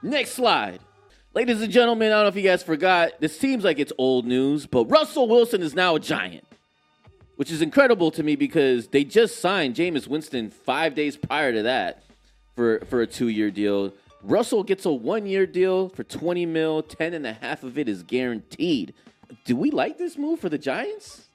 Next slide. Ladies and gentlemen, I don't know if you guys forgot, this seems like it's old news, but Russell Wilson is now a Giant, which is incredible to me because they just signed Jameis Winston 5 days prior to that for a 2-year deal. Russell gets a 1-year deal for $20 million, 10.5 of it is guaranteed. Do we like this move for the Giants?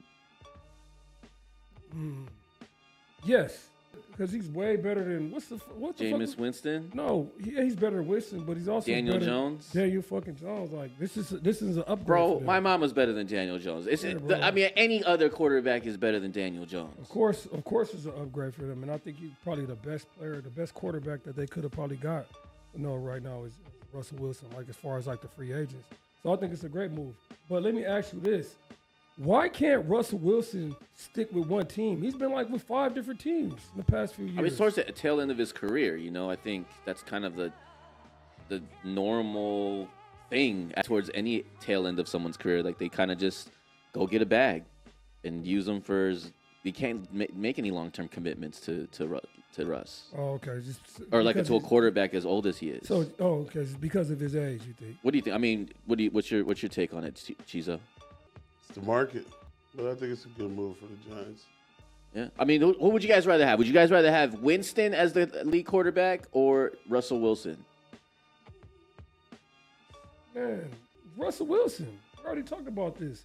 Yes, because he's way better than what's the Jameis Winston? No, he's better than Winston, but he's also Daniel better Jones. Daniel fucking Jones. Like this is an upgrade. Bro, my mama's better than Daniel Jones. I mean, any other quarterback is better than Daniel Jones. Of course, it's an upgrade for them, and I think he's probably the best player, the best quarterback that they could have probably got. Right now is Russell Wilson. Like as far as like the free agents, so I think it's a great move. But let me ask you this. Why can't Russell Wilson stick with one team? He's been like with 5 different teams in the past few years. I mean, towards the tail end of his career, I think that's kind of the normal thing towards any tail end of someone's career. Like they kind of just go get a bag and use them for. You can't make any long-term commitments to Russ. Oh, okay. Or like to a quarterback as old as he is. So, okay, it's because of his age, you think? What do you think? I mean, what's your take on it, Chizo? The market, but I think it's a good move for the Giants. Yeah, I mean, who would you guys rather have? Would you guys rather have Winston as the lead quarterback or Russell Wilson? Man, Russell Wilson. We already talked about this.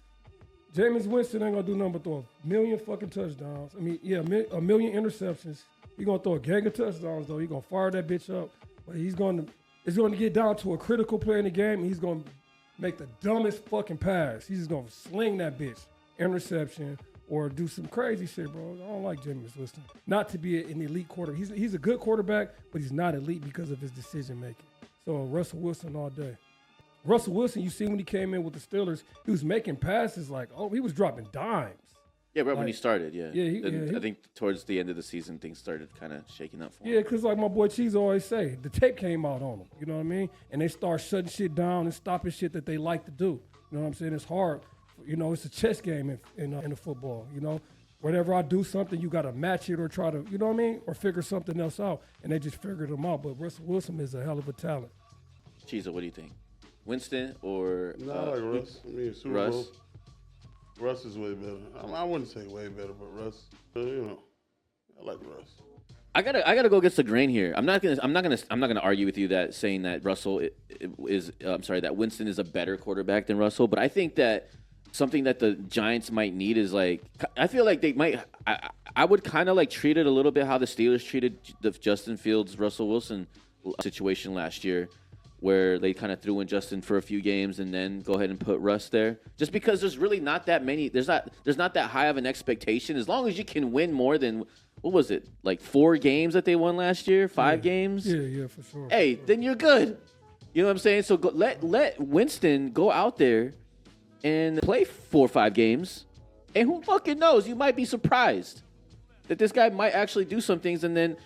Jameis Winston ain't gonna do nothing but throw 1 million fucking touchdowns. I mean, yeah, 1 million interceptions. He's gonna throw a gang of touchdowns though. He's gonna fire that bitch up, but it's gonna get down to a critical play in the game. And he's gonna make the dumbest fucking pass. He's just gonna sling that bitch, interception, or do some crazy shit, bro. I don't like Jameis Winston. Not to be an elite quarterback. He's a good quarterback, but he's not elite because of his decision making. So Russell Wilson all day. Russell Wilson, you see when he came in with the Steelers, he was making passes like, he was dropping dimes. Yeah, right when he started, Yeah, I think towards the end of the season, things started kind of shaking up for him. Yeah, because like my boy Cheese always say, the tape came out on him. You know what I mean? And they start shutting shit down and stopping shit that they like to do. You know what I'm saying? It's hard. It's a chess game in the football. Whenever I do something, you got to match it or try to, you know what I mean? Or figure something else out. And they just figured them out. But Russell Wilson is a hell of a talent. Cheese, what do you think? Winston or No, I like Russ. I mean, Super Bowl. Russ is way better. I wouldn't say way better, but Russ, I like Russ. I gotta go against the grain here. I'm not gonna argue with you that saying that that Winston is a better quarterback than Russell, but I think that something that the Giants might need is I feel like they might. I would kind of treat it a little bit how the Steelers treated the Justin Fields, Russell Wilson situation last year, where they kind of threw in Justin for a few games and then go ahead and put Russ there. Just because there's really not that many, there's not that high of an expectation. As long as you can win more than, what was it, 4 games that they won last year? 5 games? Yeah, for sure. Hey, then you're good. You know what I'm saying? So let Winston go out there and play 4 or 5 games. And who fucking knows? You might be surprised that this guy might actually do some things and then